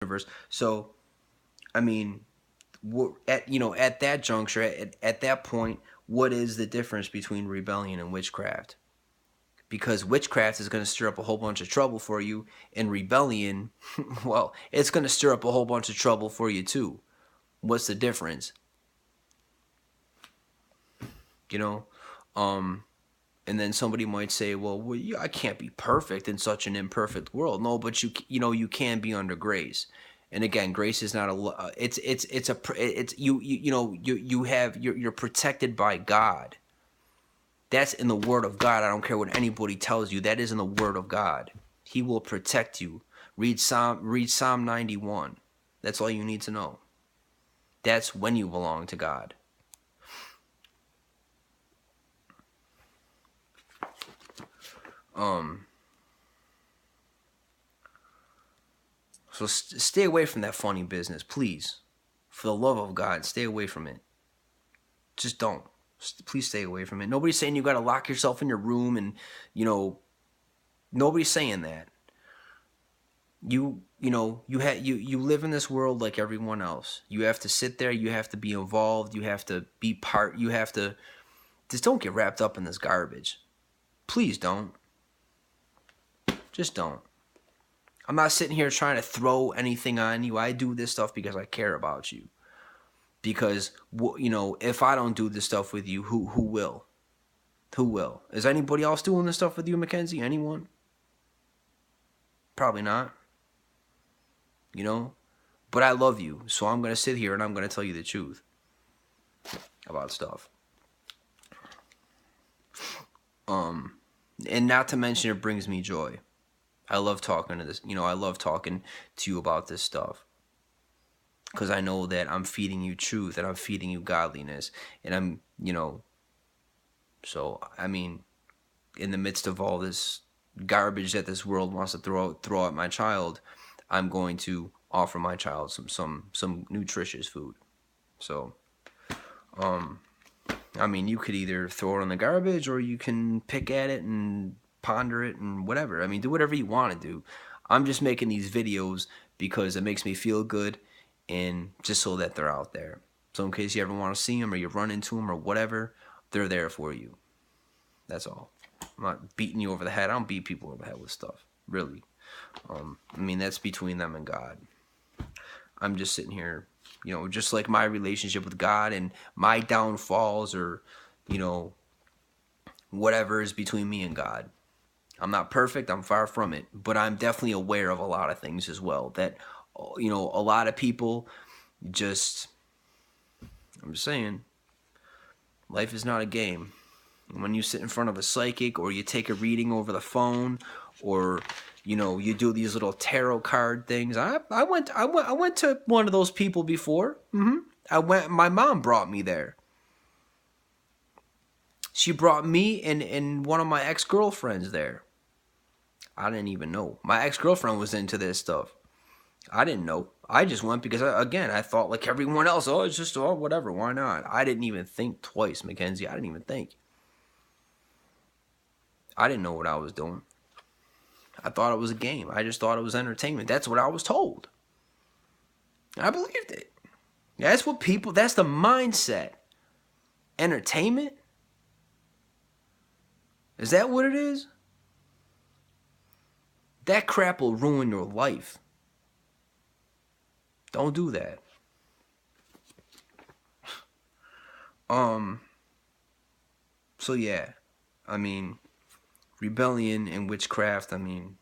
universe. So, I mean, at that juncture, at that point, what is the difference between rebellion and witchcraft? Because witchcraft is going to stir up a whole bunch of trouble for you, and rebellion, well, it's going to stir up a whole bunch of trouble for you too. What's the difference? You know, um, and then somebody might say, well, I can't be perfect in such an imperfect world. No, but you can be under grace. And again, grace is not a. It's you're protected by God. That's in the Word of God. I don't care what anybody tells you. That is in the Word of God. He will protect you. Read Psalm 91. That's all you need to know. That's when you belong to God. So stay away from that funny business, please. For the love of God, stay away from it. Just don't. Please stay away from it. Nobody's saying you got to lock yourself in your room and, nobody's saying that. You live in this world like everyone else. You have to sit there, you have to be involved, you have to be part, you have to just don't get wrapped up in this garbage. Please don't. Just don't. I'm not sitting here trying to throw anything on you. I do this stuff because I care about you. Because if I don't do this stuff with you, who will? Who will? Is anybody else doing this stuff with you, Mackenzie? Anyone? Probably not. But I love you, so I'm gonna sit here and I'm gonna tell you the truth about stuff. And not to mention, it brings me joy. I love talking to this. I love talking to you about this stuff because I know that I'm feeding you truth and I'm feeding you godliness, and I'm, So I mean, in the midst of all this garbage that this world wants to throw at my child, I'm going to offer my child some nutritious food. So, I mean, you could either throw it in the garbage or you can pick at it and ponder it and whatever. I mean, do whatever you want to do. I'm just making these videos because it makes me feel good and just so that they're out there. So in case you ever want to see them or you run into them or whatever, they're there for you. That's all. I'm not beating you over the head. I don't beat people over the head with stuff, really. I mean, that's between them and God. I'm just sitting here, just like my relationship with God and my downfalls or, whatever is between me and God. I'm not perfect. I'm far from it. But I'm definitely aware of a lot of things as well that, a lot of people just, I'm just saying, life is not a game. When you sit in front of a psychic or you take a reading over the phone or you do these little tarot card things. I went to one of those people before. My mom brought me there. She brought me and one of my ex-girlfriends there. I didn't even know. My ex-girlfriend was into this stuff. I didn't know. I just went because, I thought like everyone else, it's just, whatever, why not? I didn't even think twice, Mackenzie. I didn't even think. I didn't know what I was doing. I thought it was a game. I just thought it was entertainment. That's what I was told. I believed it. That's the mindset. Entertainment? Is that what it is? That crap will ruin your life. Don't do that. So yeah, I mean, rebellion and witchcraft, I mean,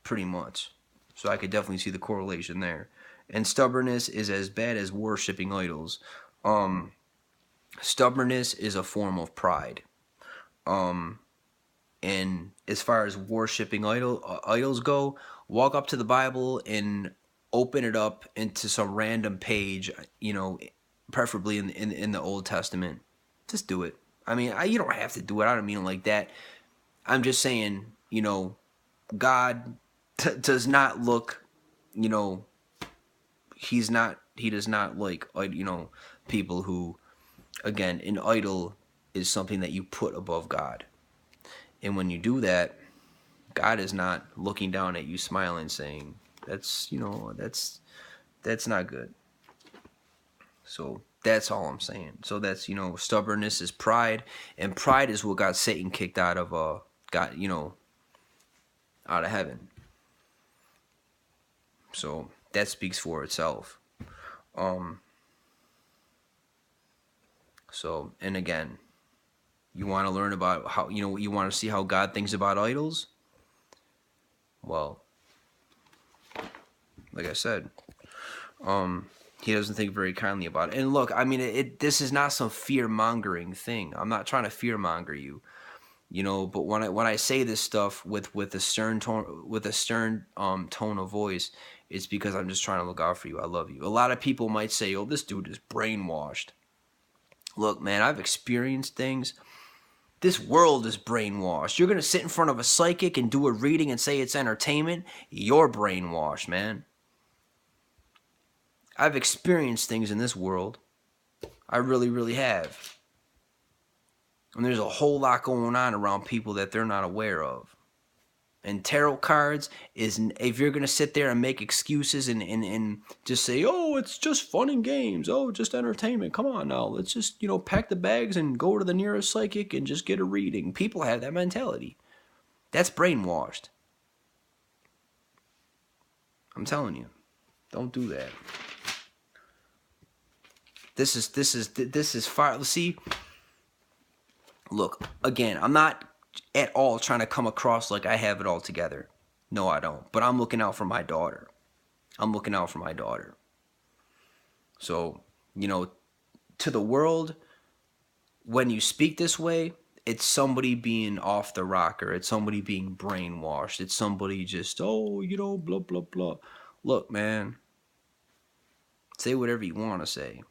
pretty much. So I could definitely see the correlation there. And stubbornness is as bad as worshiping idols. Stubbornness is a form of pride. And as far as worshiping idols go, walk up to the Bible and open it up into some random page, preferably in the Old Testament. Just do it. I mean, you don't have to do it. I don't mean it like that. I'm just saying, God does not look, he does not like, people who, again, an idol is something that you put above God. And when you do that, God is not looking down at you smiling saying, That's, you know, that's not good. So that's all I'm saying. So that's, you know, stubbornness is pride, and pride is what got Satan kicked out of got, you know, out of heaven. So that speaks for itself. Um so, and again, you want to learn about how, you know, you want to see how God thinks about idols? Well, like I said, he doesn't think very kindly about it. And look, I mean, this is not some fear mongering thing. I'm not trying to fear monger you, you know. But when I say this stuff with a stern tone, tone of voice, it's because I'm just trying to look out for you. I love you. A lot of people might say, "Oh, this dude is brainwashed." Look, man, I've experienced things. This world is brainwashed. You're gonna sit in front of a psychic and do a reading and say it's entertainment. You're brainwashed, man. I've experienced things in this world. I really, really have. And there's a whole lot going on around people that they're not aware of. And tarot cards is, if you're going to sit there and make excuses and just say, oh, it's just fun and games. Oh, just entertainment. Come on now. Let's just, you know, pack the bags and go to the nearest psychic and just get a reading. People have that mentality. That's brainwashed. I'm telling you. Don't do that. This is fire. See, look, again, I'm not at all trying to come across like I have it all together. No, I don't. But I'm looking out for my daughter. I'm looking out for my daughter. So, you know, to the world, when you speak this way, it's somebody being off the rocker. It's somebody being brainwashed. It's somebody just, oh, you know, blah, blah, blah. Look, man, say whatever you want to say.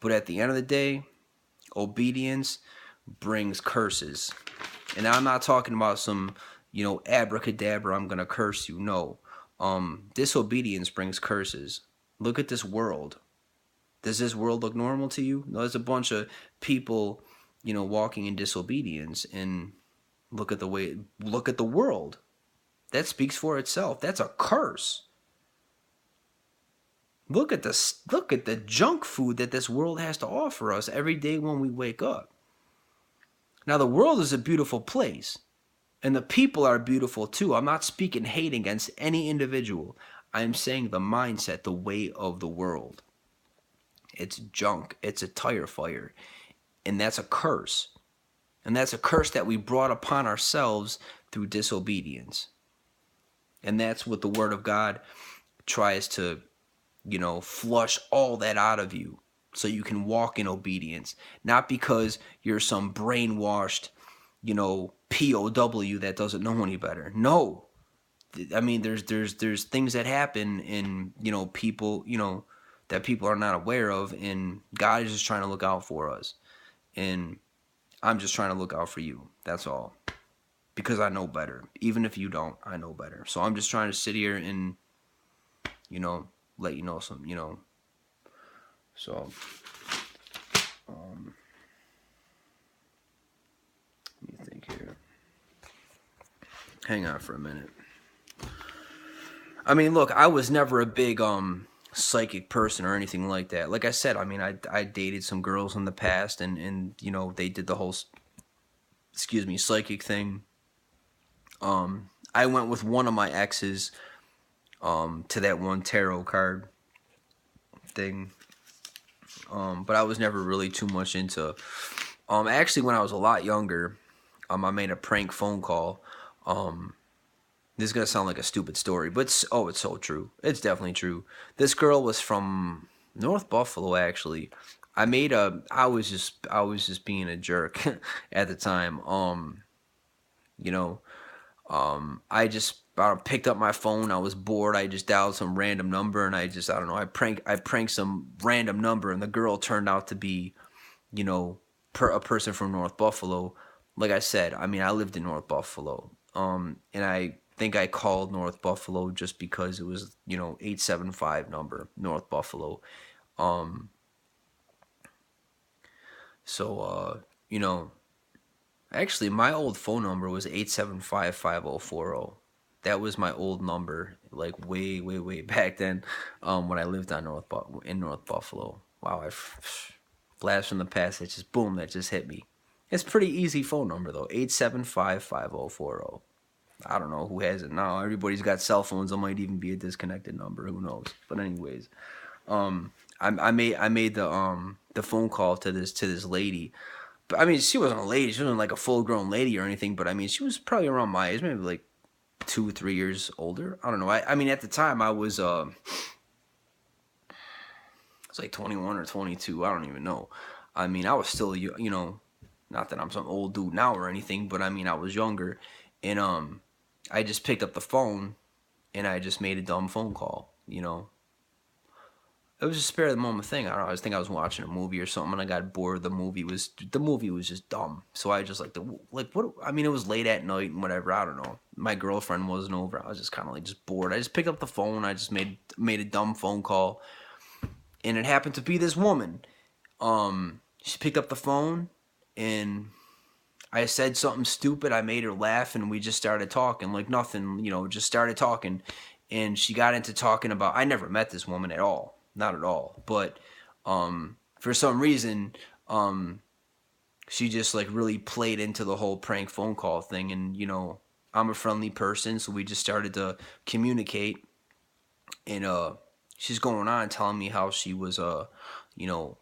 But at the end of the day, obedience brings curses. And I'm not talking about some, you know, abracadabra, I'm going to curse you. No. Disobedience brings curses. Look at this world. Does this world look normal to you? No, there's a bunch of people, you know, walking in disobedience. And look at the world. That speaks for itself. That's a curse. Look at the junk food that this world has to offer us every day when we wake up. Now, the world is a beautiful place, and the people are beautiful too. I'm not speaking hate against any individual. I'm saying the mindset, the way of the world. It's junk. It's a tire fire. And that's a curse. And that's a curse that we brought upon ourselves through disobedience. And that's what the Word of God tries to, you know, flush all that out of you so you can walk in obedience. Not because you're some brainwashed, you know, POW that doesn't know any better. No. I mean, there's things that happen in, you know, people, you know, that people are not aware of, and God is just trying to look out for us. And I'm just trying to look out for you. That's all. Because I know better. Even if you don't, I know better. So I'm just trying to sit here and, you know, let you know some, you know. So, let me think here. Hang on for a minute. I mean, look, I was never a big psychic person or anything like that. Like I said, I mean, I dated some girls in the past, and you know, they did the whole, excuse me, psychic thing. I went with one of my exes to that one tarot card thing. But I was never really too much into. Actually, when I was a lot younger, I made a prank phone call. This is gonna sound like a stupid story, but it's so true. It's definitely true. This girl was from North Buffalo, actually. I was just being a jerk at the time. You know, I just picked up my phone. I was bored. I just dialed some random number, and I don't know. I pranked some random number, and the girl turned out to be, you know, a person from North Buffalo. Like I said, I mean, I lived in North Buffalo, and I think I called North Buffalo just because it was, you know, 875 number North Buffalo. Um, you know, actually, my old phone number was 875-5040. That was my old number, like way, way, way back then, when I lived on in North Buffalo. Wow, blast from the past. It just boom, that just hit me. It's a pretty easy phone number though. 875-5040. I don't know who has it now. Everybody's got cell phones. It might even be a disconnected number. Who knows? But anyways, I made the phone call to this lady. But I mean, she wasn't a lady. She wasn't like a full grown lady or anything. But I mean, she was probably around my age, maybe like 2 or 3 years older. I don't know. I mean, at the time I was it's like 21 or 22. I don't even know. I mean, I was still not that I'm some old dude now or anything, but I mean, I was younger, and I just picked up the phone and I just made a dumb phone call. It was a spare of the moment thing. I don't know. I think I was watching a movie or something, and I got bored. The movie was just dumb. So I just like what? I mean, it was late at night and whatever. I don't know. My girlfriend wasn't over. I was just kind of like just bored. I just picked up the phone. I just made a dumb phone call, and it happened to be this woman. She picked up the phone, and I said something stupid. I made her laugh, and we just started talking like nothing. Just started talking, and she got into talking about. I never met this woman at all, not at all. But for some reason, she just like really played into the whole prank phone call thing, and I'm a friendly person, so we just started to communicate, and she's going on telling me how she was you know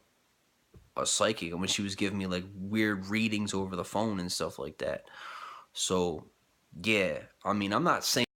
a psychic, and when she was giving me like weird readings over the phone and stuff like that. So yeah, I mean, I'm not saying